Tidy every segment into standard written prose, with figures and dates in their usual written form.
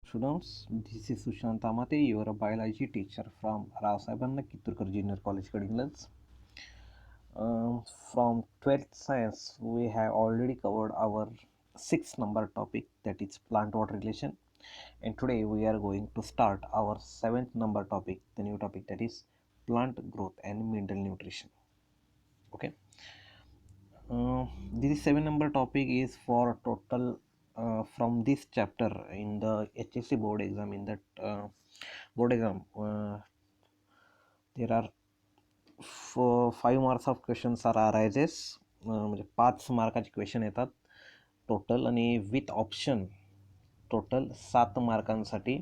Students, this is Sushant Amate, your biology teacher from Raosahebanna Kitturkar Junior College, Kadinglas. From 12th science, we have already covered our 6th number topic, that is plant water relation. And today we are going to start our 7th number topic, the new topic, that is plant growth and mineral nutrition. Okay. This 7 number topic is for total from this chapter in the HSC board exam. In that board exam, there are 5 marks of questions are arises. म्हणजे 5 मार्काचे question येतात total, आणि with option total 7 मार्कांसाठी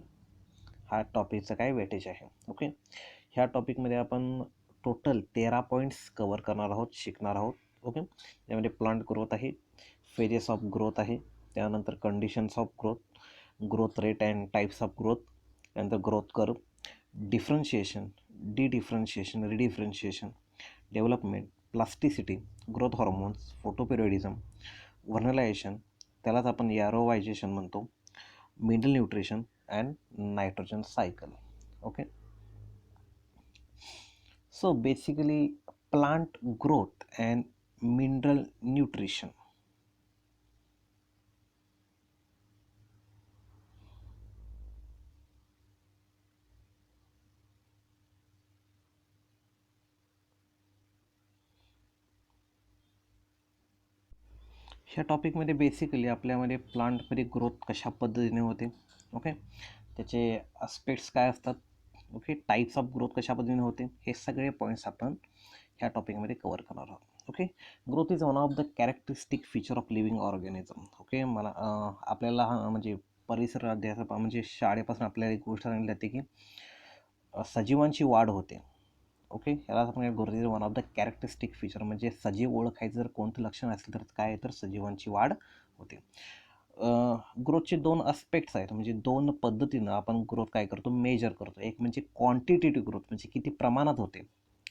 हा टॉपिकचा काय weightage आहे. Okay, ह्या टॉपिकमध्ये आपण total 13 points cover करणार आहोत, शिकणार आहोत. ओके, यामध्ये प्लांट ग्रोथ आहे, फेजेस ऑफ ग्रोथ आहे, त्यानंतर conditions of growth, growth rate and types of growth, त्यानंतर growth curve, differentiation, differentiation, redifferentiation, development, plasticity, growth hormones, photoperiodism, vernalization, त्यालाच आपण एरोवायझेशन म्हणतो, mineral nutrition and nitrogen cycle. Okay, so basically plant growth and mineral nutrition. ह्या टॉपिकमध्ये basically आपल्यामध्ये प्लांटमध्ये growth कशा पद्धतीने होते, ओके, त्याचे आस्पेक्ट्स काय असतात, ओके, टाईप्स ऑफ ग्रोथ कशा पद्धतीने होते, हे सगळे पॉईंट्स आपण ह्या टॉपिकमध्ये कवर करणार आहोत. Okay, growth is one of the characteristic feature of living organism. Okay, मला आपल्याला म्हणजे परिसर अध्याय म्हणजे शाळेपासून आपल्याला एक गोष्ट सांगितली जाते की सजीवांची वाढ होते. ओके, याला आपण growth is one of the characteristic feature, म्हणजे सजीव ओळखायचं जर कोणतं लक्षण असेल तर काय आहे, तर सजीवांची वाढ होते. ग्रोथचे 2 आस्पेक्ट्स आहेत, म्हणजे 2 पद्धतीनं आपण ग्रोथ काय करतो, मेजर करतो. एक म्हणजे क्वांटिटेटिव्ह ग्रोथ, म्हणजे किती प्रमाणात होते,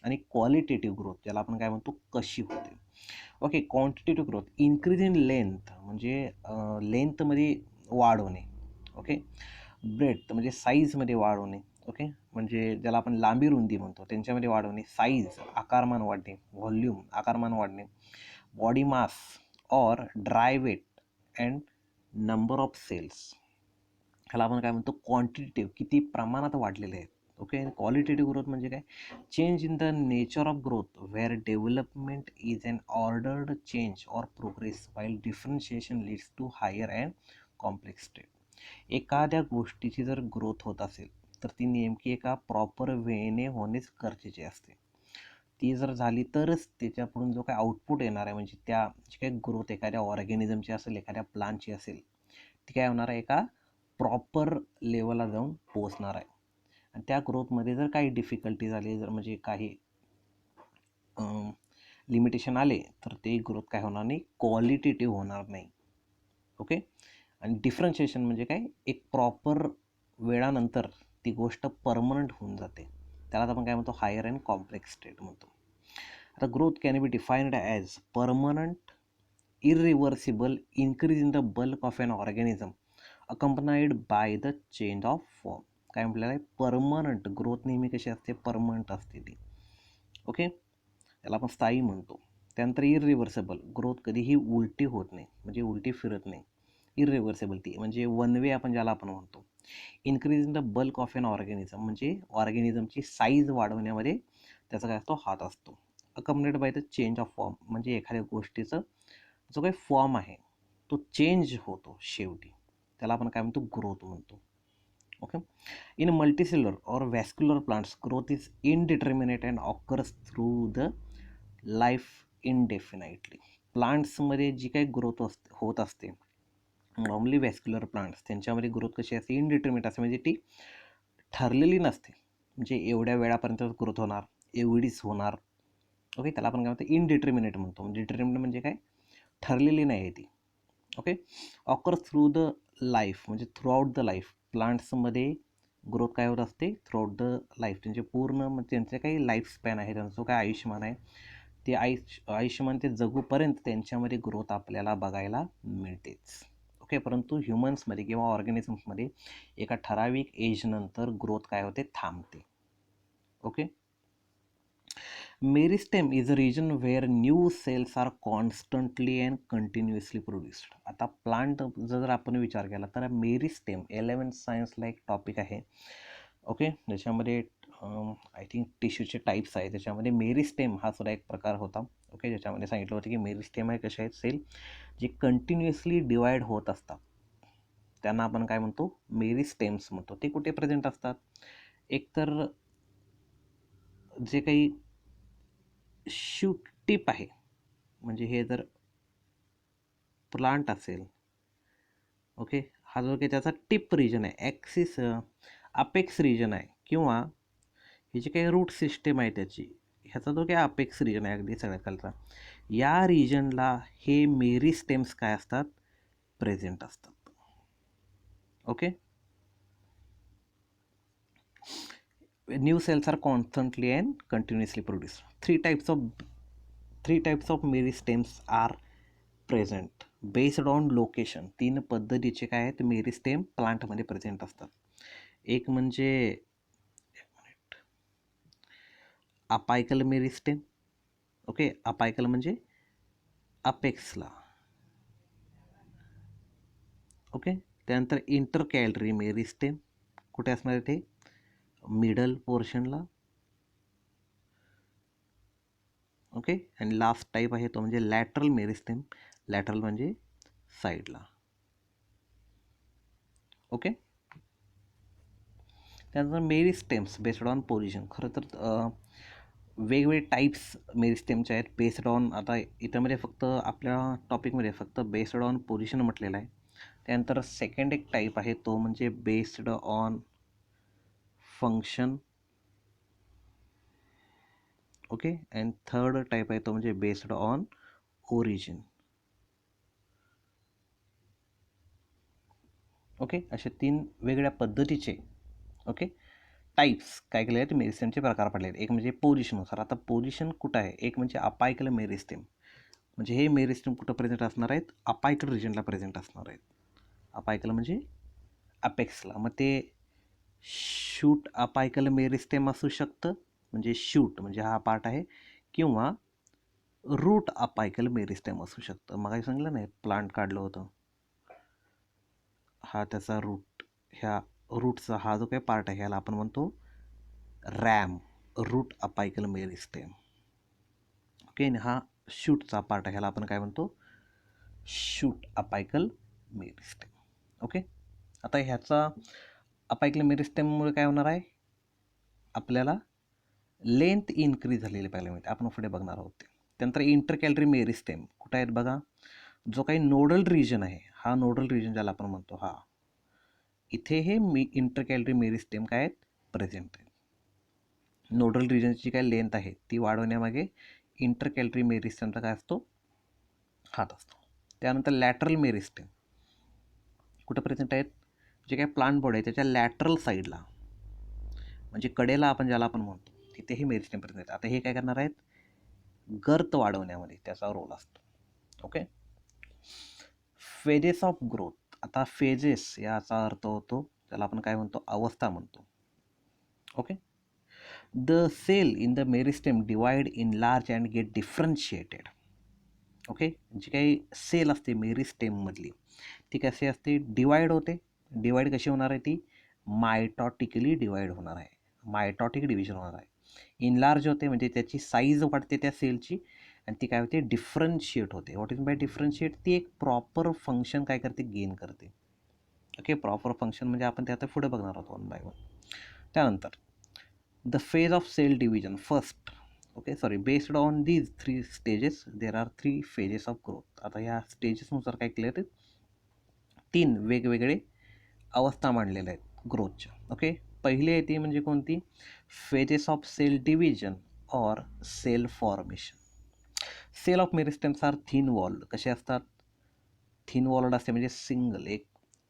आणि क्वालिटेटिव्ह ग्रोथ, ज्याला आपण काय म्हणतो, कशी होते. Okay, quantitative growth, increase in length, म्हणजे लेंथमध्ये वाढ होणे. ओके, ब्रेथ म्हणजे साईजमध्ये वाढ होणे. ओके, म्हणजे ज्याला आपण लांबी रुंदी म्हणतो, त्यांच्यामध्ये वाढ होणे. साईज, आकारमान वाढणे. व्हॉल्यूम, आकारमान वाढणे. Body mass or dry weight and number of cells, ह्याला आपण काय म्हणतो, क्वांटिटेटिव्ह, किती प्रमाणात वाढलेले आहेत. ओके, क्वालिटेटिव्ह ग्रोथ म्हणजे काय, change in the nature of growth where development is an ordered change or progress while differentiation leads to higher and complex state. एखाद्या गोष्टीची जर ग्रोथ होत असेल तर ती नेमकी एका प्रॉपर वेने होणेच गरजेचे असते. ती जर झाली तरच त्याच्याकडून जो काय आउटपुट येणार आहे, म्हणजे त्या जी काही ग्रोथ एखाद्या ऑर्गॅनिझमची असेल, एखाद्या प्लांटची असेल, ती काय होणार आहे, एका प्रॉपर लेवलला जाऊन पोहोचणार आहे. आणि त्या ग्रोथमध्ये जर काही डिफिकल्टीज आले, जर म्हणजे काही लिमिटेशन आले, तर ते ग्रोथ काय होणार नाही, क्वालिटेटिव्ह होणार नाही. ओके, आणि डिफरन्शिएशन म्हणजे काय, एक प्रॉपर वेळानंतर ती गोष्ट परमनंट होऊन जाते, त्यालाच आपण काय म्हणतो, हायर अँड कॉम्प्लेक्स स्टेट म्हणतो. आता growth can be defined as permanent irreversible increase in the bulk of an organism accompanied by the change of form. काय म्हटलेलं आहे, परमनंट ग्रोथ नेहमी कशी असते, परमनंट असते ती. ओके, त्याला आपण स्थायी म्हणतो. त्यानंतर इरिव्हर्सेबल ग्रोथ, कधीही उलटी होत नाही, म्हणजे उलटी फिरत नाही. इरिव्हर्सेबल ती म्हणजे वन वे आपण ज्याला आपण म्हणतो. Increase in the bulk of an organism, म्हणजे ऑर्गॅनिझमची साईज वाढवण्यामध्ये त्याचा काय असतो, हात असतो. Accompanied by the change of form, म्हणजे एखाद्या गोष्टीचं जो काही फॉर्म आहे तो चेंज होतो शेवटी, त्याला आपण काय म्हणतो, ग्रोथ म्हणतो. ओके, इन मल्टीसेल्युलर और vascular plants growth is indeterminate and occurs through the life indefinitely. प्लांट्समध्ये जी काही ग्रोथ होत असते, नॉर्मली वॅस्क्युलर प्लांट्स, त्यांच्यामध्ये ग्रोथ कशी असते, इनडिटर्मिनेट असते, म्हणजे ती ठरलेली नसते, म्हणजे एवढ्या वेळापर्यंत ग्रोथ होणार, एवढीच होणार. ओके, त्याला आपण काय म्हणतो, इनडिटर्मिनेट म्हणतो. डिटर्मिनेट म्हणजे काय, ठरलेली नाही आहे ती. Okay, occurs through the life, म्हणजे थ्रू आउट द लाईफ, प्लांट्समध्ये ग्रोथ काय होत असते, थ्रू आउट द लाईफ, त्यांचे पूर्ण म्हणजे त्यांचे काही लाईफ स्पॅन आहे, त्यांचं काय आयुष्यमान आहे, ते आयुष्यमान ते जगूपर्यंत त्यांच्यामध्ये ग्रोथ आपल्याला बघायला मिळतेच. ओके. परंतु ह्युमन्समध्ये किंवा ऑर्गॅनिझम्समध्ये एका ठराविक एजनंतर ग्रोथ काय होते, थांबते. Okay. Meristem is a region where new cells are constantly and continuously produced. आता प्लांट जर आपण विचार केला तर मेरिस्टेम 11th सायन्सला एक टॉपिक आहे. ओके. ज्याच्यामध्ये आय थिंक टिश्यूचे टाईप्स आहे. त्याच्यामध्ये मेरिस्टेम हा सुद्धा एक प्रकार होता. ओके. ज्याच्यामध्ये सांगितलं होतं की मेरिस्टेम आहे कसे आहेत सेल जे कंटिन्युअसली डिवाइड होत असतात, त्यांना आपण काय म्हणतो, मेरिस्टेम्स म्हणतो. ते कुठे प्रेझेंट असतात, एकतर जे काही शूट टिप आहे, म्हणजे हे जर प्लांट असेल, ओके, हा जो काही त्याचा टिप रिजन आहे, ॲक्सिस अपेक्स रिजन आहे, किंवा ही जी काही रूट सिस्टीम आहे त्याची, ह्याचा जो काही अपेक्स रिजन आहे अगदी सगळ्यात खालचा, या रिजनला हे मेरिस्टेम्स काय असतात, प्रेझेंट असतात. Okay. New cells are constantly and continuously produce. Three types of meristems are present based on location. 3 पद्धतीचे काय आहेत मेरिस्टेम प्लांटमध्ये प्रेझेंट असतात. एक म्हणजे अपायकल मेरिस्टेम. ओके. अपायकल म्हणजे अपेक्सला. ओके. त्यानंतर इंटरकॅलरी मेरिस्टेम कुठे असणार आहे ते, मिडल पोर्शनला. ओके. आणि लास्ट टाईप आहे तो म्हणजे लॅटरल मेरिस्टेम. लॅटरल म्हणजे साईडला. ओके. त्यानंतर मेरिस्टेम्स बेस्ड ऑन पोझिशन. खरं तर वेगवेगळे टाईप्स मेरिस्टेमचे आहेत बेस्ड ऑन, आता इथंमध्ये फक्त आपल्या टॉपिकमध्ये फक्त बेस्ड ऑन पोझिशन म्हटलेलं आहे. त्यानंतर सेकंड एक टाईप आहे तो म्हणजे based on function. Okay. And third type आहे तो म्हणजे बेस्ड ऑन ओरिजिन. ओके. असे 3 वेगळ्या पद्धतीचे ओके टाईप्स काय केले आहेत, मेरिस्टेमचे प्रकार पडले आहेत. एक म्हणजे पोझिशननुसार. आता पोझिशन कुठं आहे, एक म्हणजे अपायकल मेरिस्टेम, म्हणजे हे मेरिस्टेम कुठं प्रेझेंट असणार आहेत, अपायकल रिजनला प्रेझेंट असणार आहेत. अपायकल म्हणजे अपेक्सला. मग ते शूट अपायकल मेरिस्टेम असू शकतं, म्हणजे शूट म्हणजे हा पार्ट आहे, किंवा रूट अपायकल मेरिस्टेम असू शकतं. मग काय सांगितलं नाही, प्लांट काढलं होतं, हा त्याचा रूट, ह्या रूटचा हा जो काही पार्ट आहे ह्याला आपण म्हणतो RAM, route apical meristem. Okay. आणि हा शूटचा पार्ट आहे ह्याला आपण काय म्हणतो, शूट अपायकल मेरिस्टेम. ओके. आता ह्याचा अपायकल मेरिस्टेममुळे काय होणार आहे, आपल्याला लेंथ इन्क्रीज झालेली पाहायला मिळते. आपण पुढे बघणार आहोत. त्यानंतर इंटरकॅलरी मेरिस्टेम कुठं आहेत बघा, जो काही नोडल रिजन आहे, हा नोडल रिजन ज्याला आपण म्हणतो, हा इथे हे इंटरकॅलरी मेरिस्टेम काय आहेत, प्रेझेंट आहेत. नोडल रिजनची काय लेंथ आहे ती वाढवण्यामागे इंटरकॅलरी मेरिस्टेमचा काय असतो, हात असतो. त्यानंतर लॅटरल मेरिस्टेम कुठं प्रेझेंट आहेत, जे काय प्लांट बॉडी आहे त्याच्या लॅटरल साईडला, म्हणजे कडेला आपण ज्याला आपण म्हणतो, तिथेही मेरिस्टेम प्रेझेंट. आता हे काय करणार आहेत, गर्थ वाढवण्यामध्ये त्याचा रोल असतो. ओके. Phases of growth. आता फेजेस याचा अर्थ होतो, त्याला आपण काय म्हणतो, अवस्था म्हणतो. Okay. The cell in the meristem divide in large and get differentiated. Okay. जी काही सेल असते मेरिस्टेममधली ती कशी असते, डिवाइड होते. डिवाइड कशी होणार आहे, ती मायटॉटिकली डिवाइड होणार आहे, मायटॉटिक डिव्हिजन होणार आहे. इनलार्ज होते म्हणजे त्याची साईज वाढते त्या सेलची, आणि ती काय होते, डिफरन्शिएट होते. व्हॉट इज बाय डिफरन्शिएट, ती एक प्रॉपर फंक्शन काय करते, गेन करते. ओके. प्रॉपर फंक्शन म्हणजे आपण ते आता पुढे बघणार आहोत वन बाय वन. त्यानंतर the phase of cell division first. Okay. Sorry, based on these 3 stages there are 3 phases of growth. आता ह्या स्टेजेसनुसार काय केले आहेत, 3 वेगवेगळे अवस्था मांडलेल्या आहेत ग्रोथच्या. ओके. पहिली आहे ती म्हणजे कोणती, phases of cell division or cell formation. Cell of meristems are thin walled. कसे असतात, थिन वॉल्ड असते, म्हणजे सिंगल एक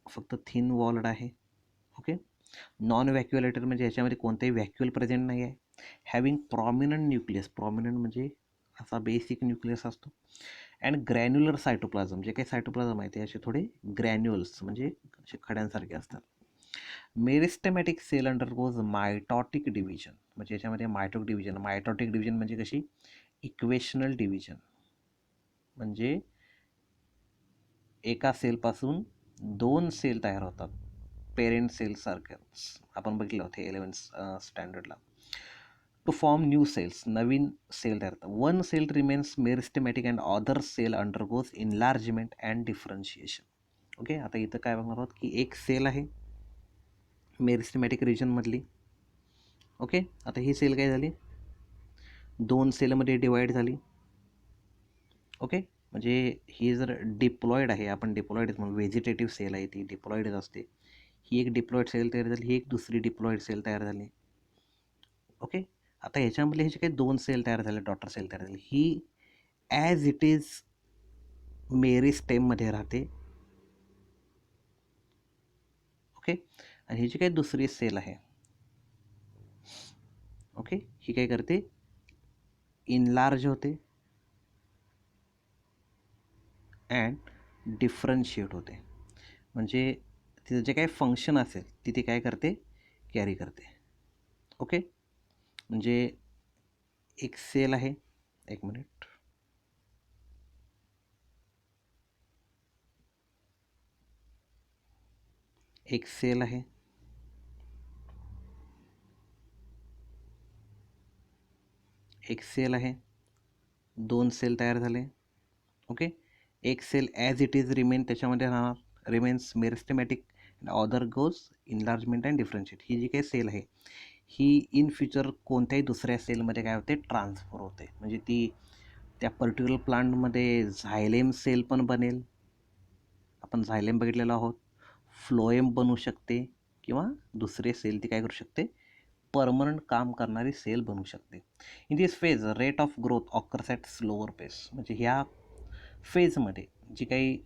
फक्त थिन वॉल्ड आहे. ओके. नॉन व्हॅक्युलेटेड म्हणजे ह्याच्यामध्ये कोणतेही व्हॅक्युअल प्रेझेंट नाही आहे. Having prominent nucleus. प्रॉमिनंट म्हणजे असा बेसिक न्यूक्लियस असतो. अँड ग्रॅन्युलर सायटोप्लाझम, जे काही सायटोप्लाझम आहे ते असे थोडे ग्रॅन्युअल्स म्हणजे असे खड्यांसारखे असतात. मेरिस्टेमॅटिक सेल अंडरगोज मायटॉटिक डिव्हिजन, म्हणजे याच्यामध्ये मायटॉटिक डिव्हिजन म्हणजे कशी, इक्वेशनल डिव्हिजन, म्हणजे एका सेलपासून 2 सेल तयार होतात, पेरेंट सेल सारखेच आपण बघितलं होते 11th स्टँडर्डला. टू फॉर्म न्यू सेल्स, नवीन सेल तयार होतात. One cell remains meristematic and other cell undergoes enlargement and differentiation. Okay, आता इथं काय बघणार आहोत की एक सेल आहे मेरिस्टेमॅटिक रिजनमधली. ओके, आता ही सेल काय झाली, 2 सेलमध्ये डिवाईड झाली. ओके, म्हणजे ही जर डिप्लॉईड आहे, आपण डिप्लॉईड म्हणून व्हेजिटेटिव्ह सेल आहे ती डिप्लॉईडच असते. ही एक डिप्लॉईड सेल तयार झाली, ही एक दुसरी डिप्लॉईड सेल तयार झाली. ओके, आता ह्याच्यामधले हे जे काही 2 सेल तयार झाले, डॉटर सेल तयार झाली, ही ॲज इट इज मेरिस्टेममध्ये राहते. ओके, आणि ही जी काही दुसरी सेल आहे, ओके, ही काय करते, इनलार्ज होते अँड डिफरन्शिएट होते. म्हणजे तिचं जे काही फंक्शन असेल ती काय करते, कॅरी करते. ओके, म्हणजे एक सेल आहे, एक मिनिट, एक सेल आहे, एक सेल आहे, 2 सेल तयार झाले. ओके, एक cell as it is remain त्याच्यामध्ये राहणार, remains meristematic, other goes enlargement and differentiate. ही जी काही सेल आहे ही इन फ्युचर कोणत्याही दुसऱ्या सेलमध्ये काय होते, ट्रान्सफर होते. म्हणजे ती त्या पर्टिक्युलर प्लांटमध्ये झायलेम सेल पण बनेल, आपण झायलेम बघितलेलो आहोत, फ्लोएम बनू शकते, किंवा दुसरे सेल ती काय करू शकते, परमनंट काम करणारी सेल बनू शकते. In this phase rate of growth occurs at slower pace, म्हणजे ह्या फेजमध्ये जी काही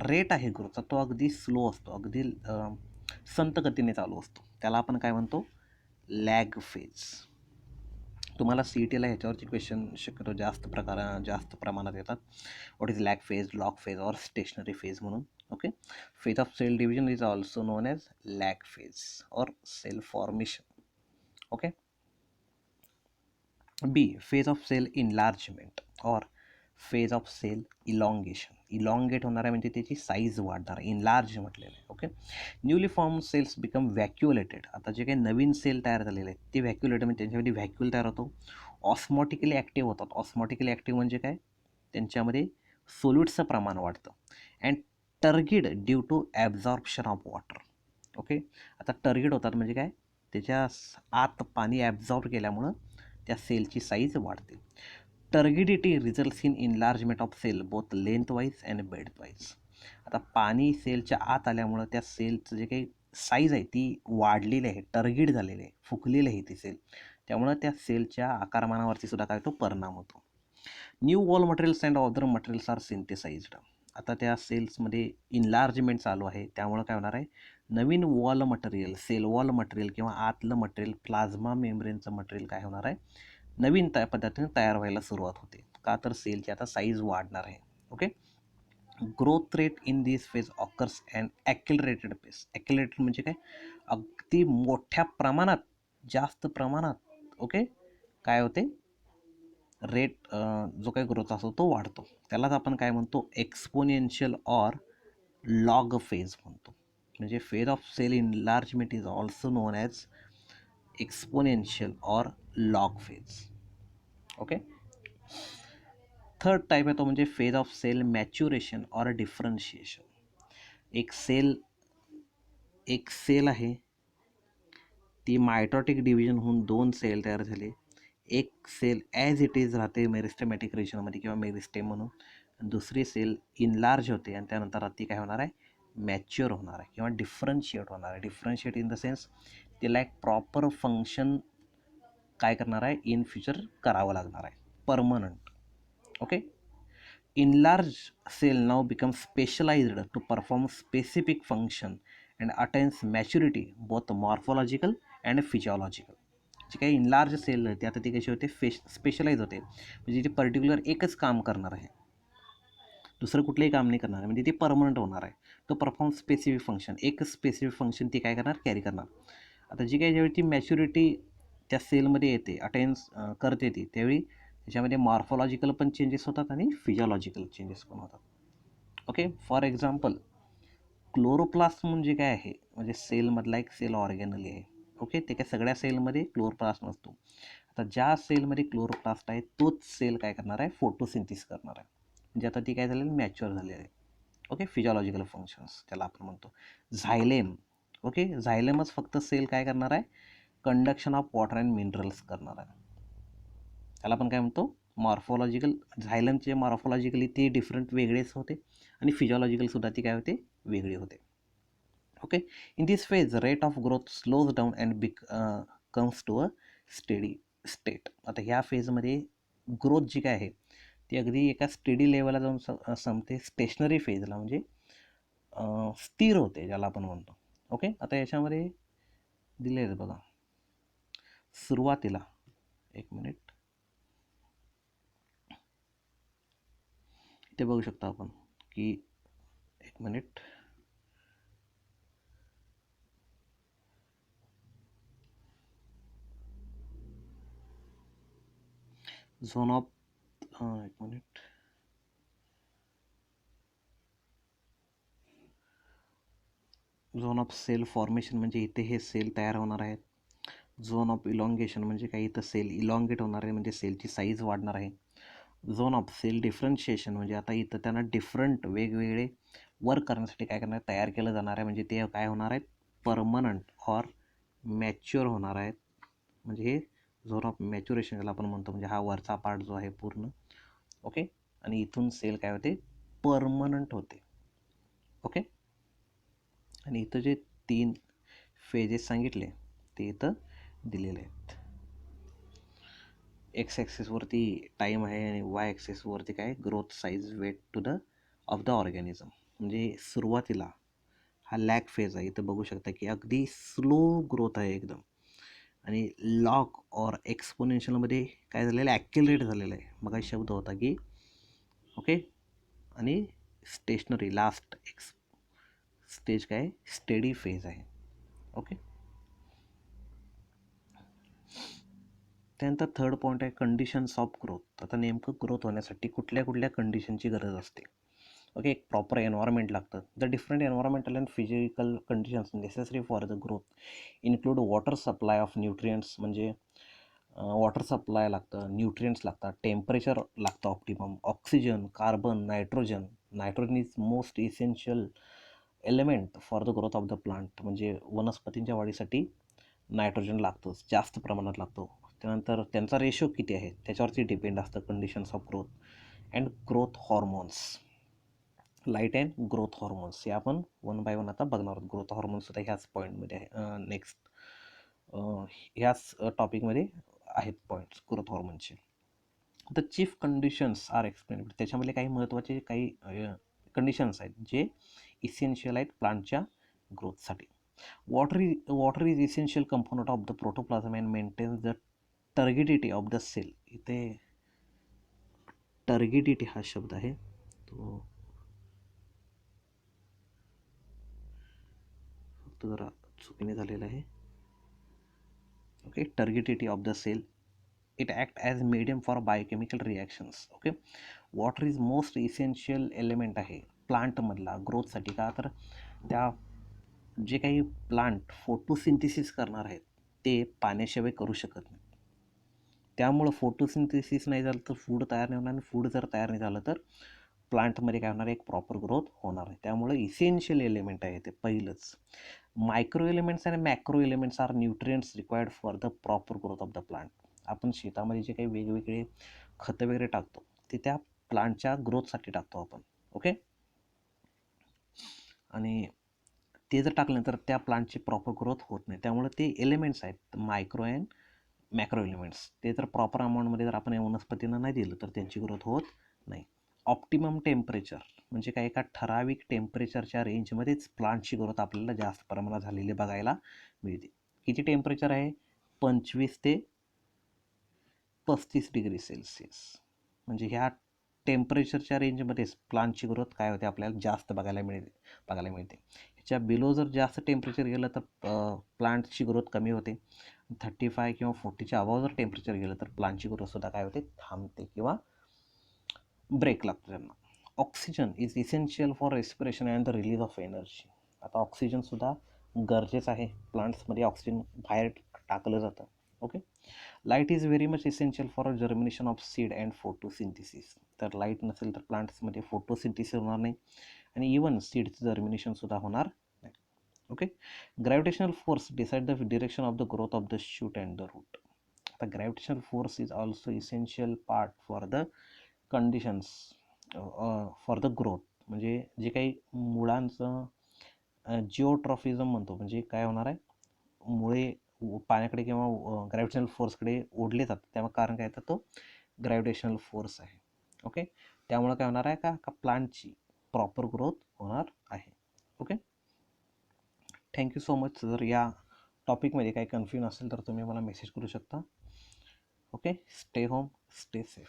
रेट आहे ग्रोथचा तो अगदी स्लो असतो, अगदी संत गतीने चालू असतो. त्याला आपण काय म्हणतो, लॅग फेज. तुम्हाला सी ई टीला ह्याच्यावरची क्वेश्चन शक्यतो जास्त प्रमाणात येतात. What is lag phase, log phase और स्टेशनरी फेज म्हणून. Okay, phase of cell division is also known as lag phase और cell formation. Okay, B, phase of cell enlargement और phase of cell elongation. Elongate होणार आहे म्हणजे त्याची size वाढणार, enlarge म्हटलेलं आहे. Okay, newly form cells become vacuolated. आता जे काही नवीन सेल तयार झालेले आहेत ते व्हॅक्युलेटेड म्हणजे त्यांच्यामध्ये व्हॅक्युल तयार होतो, ऑस्मॉटिकली ॲक्टिव्ह होतात. ऑस्मॉटिकली ॲक्टिव्ह म्हणजे काय, त्यांच्यामध्ये सोल्यूट्सचं प्रमाण वाढतं. And turgid due to absorption of water. Okay, आता टर्गिड होतात म्हणजे काय, त्याच्या आत पाणी ॲब्झॉर्ब केल्यामुळं त्या सेलची साईज वाढते. Turgidity results in enlargement of cell both lengthwise and breadthwise. आता पाणी सेलच्या आत आल्यामुळं त्या सेलचं जे काही साईज आहे ती वाढलेली आहे, टर्गिड झालेली आहे, फुगलेली आहे ती सेल, त्यामुळं त्या सेलच्या आकारमानावरती सुद्धा काय होतो, परिणाम होतो. New wall materials and other materials are synthesised. आता त्या सेल्समध्ये इनलार्जमेंट चालू आहे, त्यामुळं काय होणार आहे, नवीन wall material, cell wall material किंवा आतलं मटेरियल, प्लाझ्मा मेम्ब्रेनचं मटेरियल काय होणार आहे, नवीन पद्धतीने तयार व्हायला सुरुवात होते. का तर सेलची आता साईज वाढणार आहे. Okay, growth rate in this phase occurs and accelerated pace. Accelerated म्हणजे काय, अगदी मोठ्या प्रमाणात, जास्त प्रमाणात. ओके, काय होते, रेट जो काही ग्रोथ असतो तो वाढतो. त्यालाच आपण काय म्हणतो, एक्सपोनेन्शियल ऑर लॉग फेज म्हणतो. म्हणजे phase of cell enlargement is also known as exponential or log phase. Okay, third type आहे तो म्हणजे phase of cell maturation or differentiation. एक सेल आहे, ती मायटॉटिक डिव्हिजन होऊन 2 सेल तयार झाले. एक सेल ॲज इट इज राहते मेरिस्टेमॅटिक रिजनमध्ये किंवा मेरिस्टेम म्हणून, दुसरी सेल इनलार्ज होते आणि त्यानंतर ती काय होणार आहे, मॅच्युअर होणार आहे किंवा डिफरन्शिएट होणार आहे. डिफरन्शिएट इन द सेन्स तिला एक प्रॉपर फंक्शन काय करणार आहे, इन फ्युचर करावं लागणार आहे, permanent. Okay, enlarged cell now becomes specialized to perform specific function and attains maturity both morphological and physiological. जी काही इनलार्ज सेल आहे ती आता ती कशी होते, स्पेशलाइज होते, म्हणजे ती पर्टिक्युलर एकच काम करणार आहे. दुसरं कुठलंही काम नाही करणार आहे, म्हणजे ती परमनंट होणार आहे. तो परफॉर्म स्पेसिफिक फंक्शन, एकच स्पेसिफिक फंक्शन ती काय करणार, कॅरी करणार. आता जी काही ज्यावेळी ती मॅच्युरिटी त्या सेलमध्ये येते, अटेन्स करते ती, त्यावेळी त्याच्यामध्ये मॉर्फॉलॉजिकल पण चेंजेस होतात आणि फिजिओलॉजिकल चेंजेस पण होतात. ओके, फॉर एक्झाम्पल क्लोरोप्लास्ट म्हणजे काय आहे, म्हणजे सेलमधला एक सेल ऑर्गॅनल आहे. ओके, ते काय सगळ्या सेलमध्ये क्लोरोप्लास्ट नसतो. आता ज्या सेलमध्ये क्लोरोप्लास्ट आहे तोच सेल काय करणार आहे, फोटोसिंथिसिस करणार आहे. म्हणजे आता ती काय झालेली, मॅच्युअर झालेली आहे. ओके, फिजिओलॉजिकल फंक्शन्स त्याला आपण म्हणतो. झायलेम, ओके, झायलेमच फक्त सेल काय करणार आहे, conduction of water and minerals करणार आहे. त्याला आपण काय म्हणतो, मॉर्फॉलॉजिकल. झायलेमचे मॉर्फॉलॉजिकली ते डिफरंट वेगळेच होते आणि फिजिओलॉजिकलसुद्धा ती काय होते, वेगळी होते. Okay, in this phase rate of growth slows down and comes to a steady state. आता ह्या फेजमध्ये ग्रोथ जी काय आहे ती अगदी एका स्टेडी लेवलला जाऊन संपते, स्टेशनरी फेजला, म्हणजे स्थिर होते ज्याला आपण म्हणतो. ओके, आता याच्यामध्ये दिले आहेत बघा, सुरुवातीला एक मिनिट इथे बघू शकता आपण की, एक मिनिट, झोन ऑफ, एक minute, zone of cell formation म्हणजे इथे हे सेल तयार होणार आहेत. झोन ऑफ इलॉंगेशन म्हणजे काही इथं सेल इलॉंगेट होणार आहे, म्हणजे सेलची साईज वाढणार आहे. झोन ऑफ सेल डिफरन्शिएशन म्हणजे आता इथं त्यांना डिफरंट वेगवेगळे वर्क करण्यासाठी काय करणार, तयार केलं जाणार आहे, म्हणजे ते काय होणार आहेत, परमनंट ऑर मॅच्युअर होणार आहेत. म्हणजे हे झोन ऑफ मॅच्युरेशन ज्याला आपण म्हणतो, म्हणजे हा वरचा पार्ट जो आहे पूर्ण. ओके, आणि इथून सेल काय होते, परमनंट होते. ओके, आणि इथं जे 3 फेजेस सांगितले ते इथं दिलेले आहेत. एक्स ॲक्सिसवरती टाईम आहे आणि वाय ॲक्सिसवरती काय, growth size weight to the of the organism. म्हणजे सुरुवातीला हा लॅग फेज आहे, इथं बघू शकता की अगदी स्लो ग्रोथ आहे एकदम, आणि लॉग ऑर एक्सपोनेन्शियलमध्ये काय झालेलं आहे, ॲक्युरेट झालेलं आहे. मग शब्द होता की, ओके, आणि स्टेशनरी लास्ट स्टेज काय, स्टेडी फेज आहे. ओके, त्यानंतर थर्ड पॉईंट आहे कंडिशन्स ऑफ ग्रोथ. आता नेमकं ग्रोथ होण्यासाठी कुठल्या कुठल्या कंडिशनची गरज असते. ओके, एक प्रॉपर एन्व्हायरमेंट लागतं. The different environmental and physical conditions necessary for the growth include water supply of nutrients, म्हणजे वॉटर सप्लाय लागतं, न्यूट्रियंट्स लागतात, टेम्परेचर लागतं optimum, oxygen, carbon, nitrogen is most essential element for the growth of the plant. म्हणजे वनस्पतींच्या वाढीसाठी nitrogen लागतंच, जास्त प्रमाणात लागतो. त्यानंतर त्यांचा रेशो किती आहे त्याच्यावरती डिपेंड असतं conditions of growth. And growth hormones, light and growth hormones, हे आपण वन बाय वन आता बघणार आहोत. ग्रोथ हॉर्मोन्ससुद्धा ह्याच पॉईंटमध्ये आहे, नेक्स्ट ह्याच टॉपिकमध्ये आहेत पॉईंट्स ग्रोथ हॉर्मोनचे. The chief conditions are explain, त्याच्यामध्ये काही महत्त्वाचे काही कंडिशन्स आहेत जे इसेन्शियल आहेत प्लांटच्या ग्रोथसाठी. Water is essential component of the protoplasm and maintains the turgidity of the cell. इथे टर्गिडिटी हा शब्द आहे तो फक्त जरा चुकीने झालेला आहे. Okay, turgidity of the cell, it act as medium for biochemical reactions. Okay, water is most essential element आहे प्लांटमधला ग्रोथसाठी. का तर त्या जे काही प्लांट फोटोसिंथिसिस करणार आहेत ते पाण्याशिवाय करू शकत नाही. त्यामुळं फोटोसिंथिसिस नाही झालं तर फूड तयार नाही होणार, आणि फूड जर तयार नाही झालं तर प्लांटमध्ये काय होणार आहे, एक प्रॉपर ग्रोथ होणार आहे. त्यामुळे इसेन्शियल एलिमेंट आहे ते पहिलंच. मायक्रो एलिमेंट्स आणि macro elements are nutrients required for the proper growth of the plant. आपण शेतामध्ये जे काही वेगवेगळे खतं वगैरे टाकतो ते त्या प्लांटच्या ग्रोथसाठी टाकतो आपण. ओके, आणि ते जर टाकलं तर त्या प्लांटची प्रॉपर ग्रोथ होत नाही. त्यामुळे ते एलिमेंट्स आहेत मायक्रो अँड मॅक्रो एलिमेंट्स, ते जर प्रॉपर अमाऊंटमध्ये जर आपण वनस्पतींना नाही दिलं तर त्यांची ग्रोथ होत नाही. ऑप्टिमम टेम्परेचर म्हणजे काय, एका ठराविक टेम्परेचरच्या रेंजमध्येच प्लांटची ग्रोथ आपल्याला जास्त प्रमाणात झालेली बघायला मिळते. किती टेम्परेचर आहे, 25 ते 35 डिग्री सेल्सिअस. म्हणजे ह्या टेम्परेचरच्या रेंजमध्येच प्लांटची ग्रोथ काय होते आपल्याला जास्त बघायला मिळते. ह्याच्या बिलो जर जास्त टेम्परेचर गेलं तर प्लांटची ग्रोथ कमी होते. 35 किंवा 40च्या अबाव जर टेम्परेचर गेलं तर प्लांटची ग्रोथसुद्धा काय होते, थांबते किंवा ब्रेक लागतो त्यांना. Oxygen is essential for respiration and the release of energy. आता ऑक्सिजनसुद्धा गरजेचं आहे. प्लांट्समध्ये ऑक्सिजन बाहेर टाकलं जातं. Okay. Light is very much essential for germination of seed and photosynthesis. तर लाईट नसेल तर प्लांट्समध्ये फोटोसिंथिसिस होणार नाही आणि इवन सीडचं जर्मिनेशनसुद्धा होणार नाही. Okay. Gravitational force decide the direction of the growth of the shoot and the root. आता gravitational force is also essential part for the conditions for the growth. म्हणजे जे काही मुळांचं जिओट्रॉफिझम म्हणतो, म्हणजे काय होणार आहे, मुळे पाण्याकडे किंवा ग्रॅव्हिटेशनल फोर्सकडे ओढले जातात. त्यामुळे कारण काय तर तो ग्रॅव्हिटेशनल फोर्स आहे. ओके. त्यामुळे काय होणार आहे का प्लांटची प्रॉपर ग्रोथ होणार आहे. ओके. Thank you so much. जर या टॉपिकमध्ये काही कन्फ्युजन असेल तर तुम्ही मला मेसेज करू शकता. Okay. Stay home, stay safe.